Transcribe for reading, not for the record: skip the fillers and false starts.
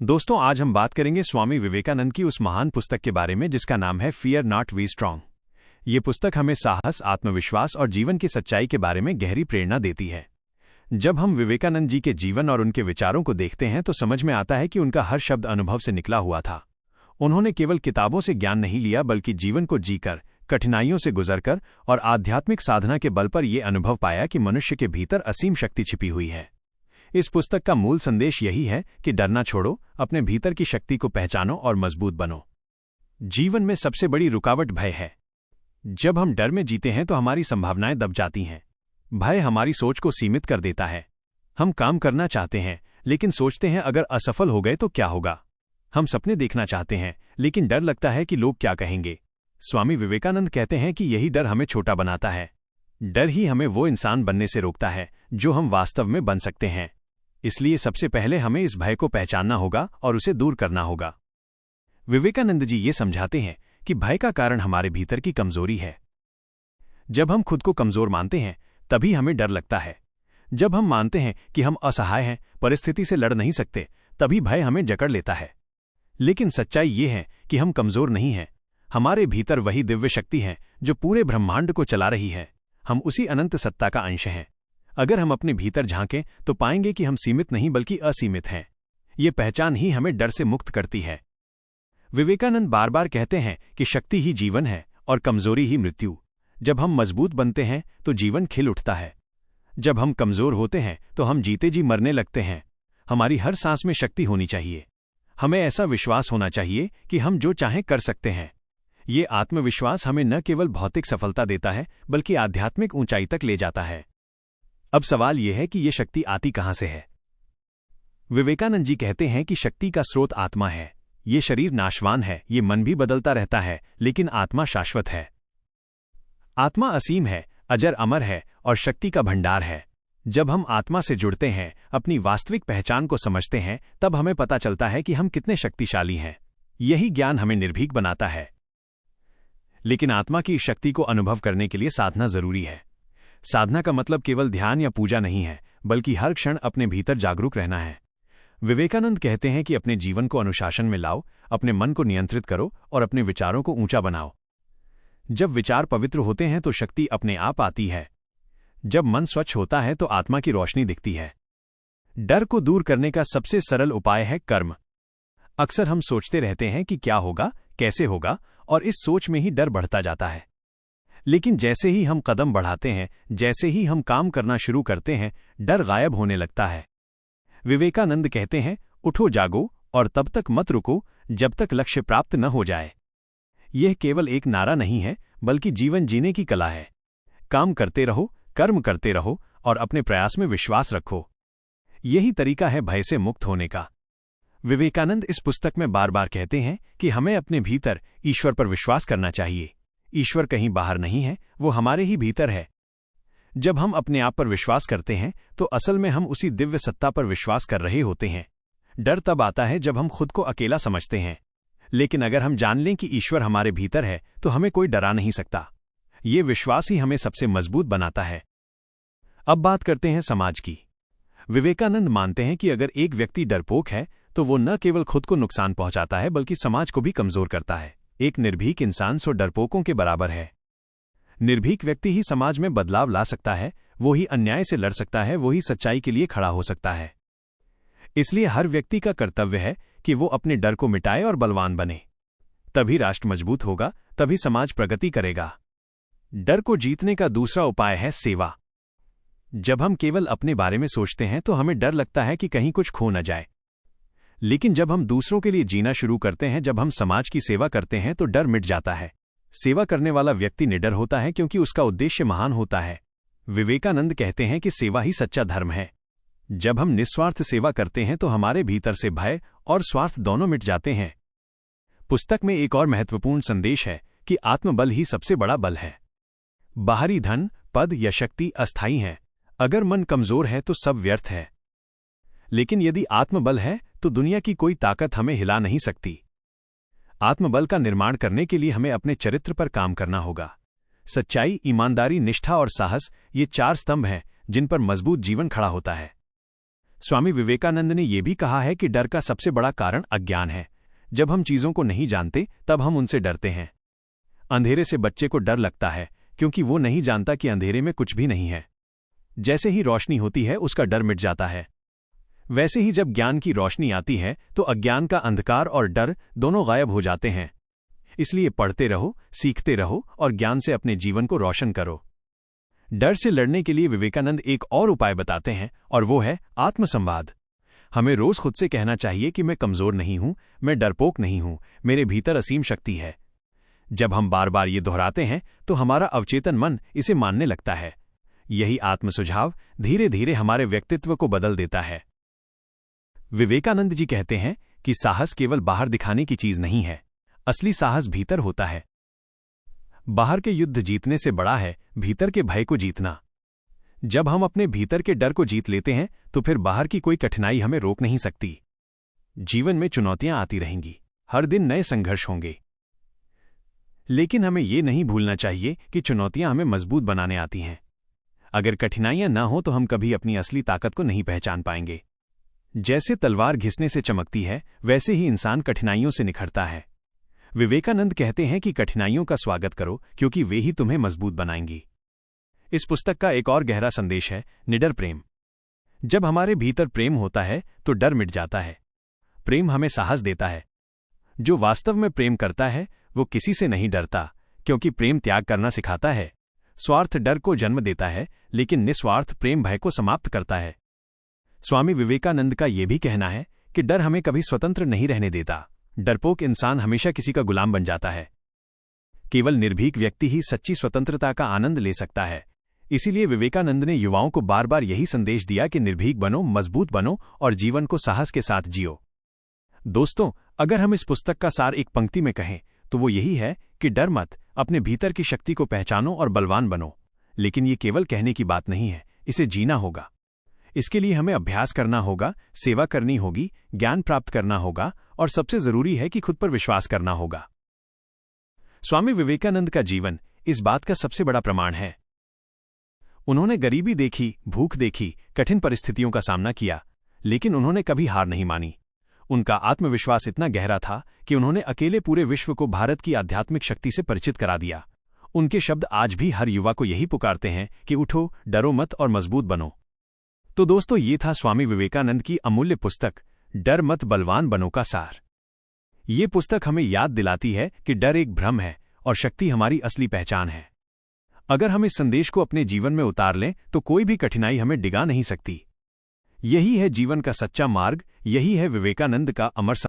दोस्तों, आज हम बात करेंगे स्वामी विवेकानंद की उस महान पुस्तक के बारे में जिसका नाम है फियर नॉट बी स्ट्रांग। ये पुस्तक हमें साहस, आत्मविश्वास और जीवन की सच्चाई के बारे में गहरी प्रेरणा देती है। जब हम विवेकानंद जी के जीवन और उनके विचारों को देखते हैं तो समझ में आता है कि उनका हर शब्द अनुभव से निकला हुआ था। उन्होंने केवल किताबों से ज्ञान नहीं लिया बल्कि जीवन को जीकर, कठिनाइयों से गुजरकर और आध्यात्मिक साधना के बल पर यह अनुभव पाया कि मनुष्य के भीतर असीम शक्ति छिपी हुई है। इस पुस्तक का मूल संदेश यही है कि डरना छोड़ो, अपने भीतर की शक्ति को पहचानो और मजबूत बनो। जीवन में सबसे बड़ी रुकावट भय है। जब हम डर में जीते हैं तो हमारी संभावनाएं दब जाती हैं। भय हमारी सोच को सीमित कर देता है। हम काम करना चाहते हैं लेकिन सोचते हैं अगर असफल हो गए तो क्या होगा। हम सपने देखना चाहते हैं लेकिन डर लगता है कि लोग क्या कहेंगे। स्वामी विवेकानंद कहते हैं कि यही डर हमें छोटा बनाता है। डर ही हमें वो इंसान बनने से रोकता है जो हम वास्तव में बन सकते हैं। इसलिए सबसे पहले हमें इस भय को पहचानना होगा और उसे दूर करना होगा। विवेकानंद जी ये समझाते हैं कि भय का कारण हमारे भीतर की कमजोरी है। जब हम खुद को कमजोर मानते हैं तभी हमें डर लगता है। जब हम मानते हैं कि हम असहाय हैं, परिस्थिति से लड़ नहीं सकते, तभी भय हमें जकड़ लेता है। लेकिन सच्चाई ये है कि हम कमजोर नहीं हैं। हमारे भीतर वही दिव्य शक्ति है जो पूरे ब्रह्मांड को चला रही है। हम उसी अनंत सत्ता का अंश हैं। अगर हम अपने भीतर झांकें तो पाएंगे कि हम सीमित नहीं बल्कि असीमित हैं। ये पहचान ही हमें डर से मुक्त करती है। विवेकानंद बार बार कहते हैं कि शक्ति ही जीवन है और कमजोरी ही मृत्यु। जब हम मजबूत बनते हैं तो जीवन खिल उठता है। जब हम कमजोर होते हैं तो हम जीते जी मरने लगते हैं। हमारी हर सांस में शक्ति होनी चाहिए। हमें ऐसा विश्वास होना चाहिए कि हम जो चाहें कर सकते हैं। ये आत्मविश्वास हमें न केवल भौतिक सफलता देता है बल्कि आध्यात्मिक ऊंचाई तक ले जाता है। अब सवाल यह है कि ये शक्ति आती कहां से है। विवेकानंद जी कहते हैं कि शक्ति का स्रोत आत्मा है। ये शरीर नाशवान है, ये मन भी बदलता रहता है, लेकिन आत्मा शाश्वत है। आत्मा असीम है, अजर अमर है और शक्ति का भंडार है। जब हम आत्मा से जुड़ते हैं, अपनी वास्तविक पहचान को समझते हैं, तब हमें पता चलता है कि हम कितने शक्तिशाली हैं। यही ज्ञान हमें निर्भीक बनाता है। लेकिन आत्मा की शक्ति को अनुभव करने के लिए साधना जरूरी है। साधना का मतलब केवल ध्यान या पूजा नहीं है, बल्कि हर क्षण अपने भीतर जागरूक रहना है। विवेकानंद कहते हैं कि अपने जीवन को अनुशासन में लाओ, अपने मन को नियंत्रित करो और अपने विचारों को ऊंचा बनाओ। जब विचार पवित्र होते हैं तो शक्ति अपने आप आती है। जब मन स्वच्छ होता है तो आत्मा की रोशनी दिखती है। डर को दूर करने का सबसे सरल उपाय है कर्म। अक्सर हम सोचते रहते हैं कि क्या होगा, कैसे होगा, और इस सोच में ही डर बढ़ता जाता है। लेकिन जैसे ही हम कदम बढ़ाते हैं, जैसे ही हम काम करना शुरू करते हैं, डर गायब होने लगता है। विवेकानंद कहते हैं, उठो जागो और तब तक मत रुको जब तक लक्ष्य प्राप्त न हो जाए। यह केवल एक नारा नहीं है बल्कि जीवन जीने की कला है। काम करते रहो, कर्म करते रहो और अपने प्रयास में विश्वास रखो। यही तरीका है भय से मुक्त होने का। विवेकानंद इस पुस्तक में बार बार कहते हैं कि हमें अपने भीतर ईश्वर पर विश्वास करना चाहिए। ईश्वर कहीं बाहर नहीं है, वो हमारे ही भीतर है। जब हम अपने आप पर विश्वास करते हैं तो असल में हम उसी दिव्य सत्ता पर विश्वास कर रहे होते हैं। डर तब आता है जब हम खुद को अकेला समझते हैं। लेकिन अगर हम जान लें कि ईश्वर हमारे भीतर है तो हमें कोई डरा नहीं सकता। ये विश्वास ही हमें सबसे मजबूत बनाता है। अब बात करते हैं समाज की। विवेकानंद मानते हैं कि अगर एक व्यक्ति डरपोक है तो वो न केवल खुद को नुकसान पहुंचाता है बल्कि समाज को भी कमजोर करता है। एक निर्भीक इंसान 100 डरपोकों के बराबर है। निर्भीक व्यक्ति ही समाज में बदलाव ला सकता है, वो ही अन्याय से लड़ सकता है, वो ही सच्चाई के लिए खड़ा हो सकता है। इसलिए हर व्यक्ति का कर्तव्य है कि वो अपने डर को मिटाए और बलवान बने। तभी राष्ट्र मजबूत होगा, तभी समाज प्रगति करेगा। डर को जीतने का दूसरा उपाय है सेवा। जब हम केवल अपने बारे में सोचते हैं तो हमें डर लगता है कि कहीं कुछ खो न जाए। लेकिन जब हम दूसरों के लिए जीना शुरू करते हैं, जब हम समाज की सेवा करते हैं तो डर मिट जाता है। सेवा करने वाला व्यक्ति निडर होता है क्योंकि उसका उद्देश्य महान होता है। विवेकानंद कहते हैं कि सेवा ही सच्चा धर्म है। जब हम निस्वार्थ सेवा करते हैं तो हमारे भीतर से भय और स्वार्थ दोनों मिट जाते हैं। पुस्तक में एक और महत्वपूर्ण संदेश है कि आत्मबल ही सबसे बड़ा बल है। बाहरी धन, पद या शक्ति अस्थायी हैं। अगर मन कमजोर है तो सब व्यर्थ है। लेकिन यदि आत्मबल है तो दुनिया की कोई ताकत हमें हिला नहीं सकती। आत्मबल का निर्माण करने के लिए हमें अपने चरित्र पर काम करना होगा। सच्चाई, ईमानदारी, निष्ठा और साहस, ये 4 स्तंभ हैं जिन पर मजबूत जीवन खड़ा होता है। स्वामी विवेकानंद ने यह भी कहा है कि डर का सबसे बड़ा कारण अज्ञान है। जब हम चीजों को नहीं जानते तब हम उनसे डरते हैं। अंधेरे से बच्चे को डर लगता है क्योंकि वो नहीं जानता कि अंधेरे में कुछ भी नहीं है। जैसे ही रोशनी होती है उसका डर मिट जाता है। वैसे ही जब ज्ञान की रोशनी आती है तो अज्ञान का अंधकार और डर दोनों गायब हो जाते हैं। इसलिए पढ़ते रहो, सीखते रहो और ज्ञान से अपने जीवन को रोशन करो। डर से लड़ने के लिए विवेकानंद एक और उपाय बताते हैं और वो है आत्मसंवाद। हमें रोज खुद से कहना चाहिए कि मैं कमजोर नहीं हूं, मैं डरपोक नहीं हूं, मेरे भीतर असीम शक्ति है। जब हम बार बार ये दोहराते हैं तो हमारा अवचेतन मन इसे मानने लगता है। यही आत्मसुझाव धीरे धीरे हमारे व्यक्तित्व को बदल देता है। विवेकानंद जी कहते हैं कि साहस केवल बाहर दिखाने की चीज नहीं है, असली साहस भीतर होता है। बाहर के युद्ध जीतने से बड़ा है भीतर के भय को जीतना। जब हम अपने भीतर के डर को जीत लेते हैं तो फिर बाहर की कोई कठिनाई हमें रोक नहीं सकती। जीवन में चुनौतियां आती रहेंगी, हर दिन नए संघर्ष होंगे, लेकिन हमें ये नहीं भूलना चाहिए कि चुनौतियां हमें मजबूत बनाने आती हैं। अगर कठिनाइयां ना हो तो हम कभी अपनी असली ताकत को नहीं पहचान पाएंगे। जैसे तलवार घिसने से चमकती है, वैसे ही इंसान कठिनाइयों से निखरता है। विवेकानंद कहते हैं कि कठिनाइयों का स्वागत करो क्योंकि वे ही तुम्हें मजबूत बनाएंगी। इस पुस्तक का एक और गहरा संदेश है निडर प्रेम। जब हमारे भीतर प्रेम होता है तो डर मिट जाता है। प्रेम हमें साहस देता है। जो वास्तव में प्रेम करता है वो किसी से नहीं डरता, क्योंकि प्रेम त्याग करना सिखाता है। स्वार्थ डर को जन्म देता है, लेकिन निस्वार्थ प्रेम भय को समाप्त करता है। स्वामी विवेकानंद का यह भी कहना है कि डर हमें कभी स्वतंत्र नहीं रहने देता। डरपोक इंसान हमेशा किसी का गुलाम बन जाता है। केवल निर्भीक व्यक्ति ही सच्ची स्वतंत्रता का आनंद ले सकता है। इसीलिए विवेकानंद ने युवाओं को बार बार यही संदेश दिया कि निर्भीक बनो, मजबूत बनो और जीवन को साहस के साथ जियो। दोस्तों, अगर हम इस पुस्तक का सार एक पंक्ति में कहें तो वो यही है कि डर मत, अपने भीतर की शक्ति को पहचानो और बलवान बनो। लेकिन ये केवल कहने की बात नहीं है, इसे जीना होगा। इसके लिए हमें अभ्यास करना होगा, सेवा करनी होगी, ज्ञान प्राप्त करना होगा और सबसे जरूरी है कि खुद पर विश्वास करना होगा। स्वामी विवेकानंद का जीवन इस बात का सबसे बड़ा प्रमाण है। उन्होंने गरीबी देखी, भूख देखी, कठिन परिस्थितियों का सामना किया, लेकिन उन्होंने कभी हार नहीं मानी। उनका आत्मविश्वास इतना गहरा था कि उन्होंने अकेले पूरे विश्व को भारत की आध्यात्मिक शक्ति से परिचित करा दिया। उनके शब्द आज भी हर युवा को यही पुकारते हैं कि उठो, डरो मत और मजबूत बनो। तो दोस्तों, ये था स्वामी विवेकानंद की अमूल्य पुस्तक डर मत बलवान बनो का सार। ये पुस्तक हमें याद दिलाती है कि डर एक भ्रम है और शक्ति हमारी असली पहचान है। अगर हम इस संदेश को अपने जीवन में उतार लें तो कोई भी कठिनाई हमें डिगा नहीं सकती। यही है जीवन का सच्चा मार्ग, यही है विवेकानंद का अमर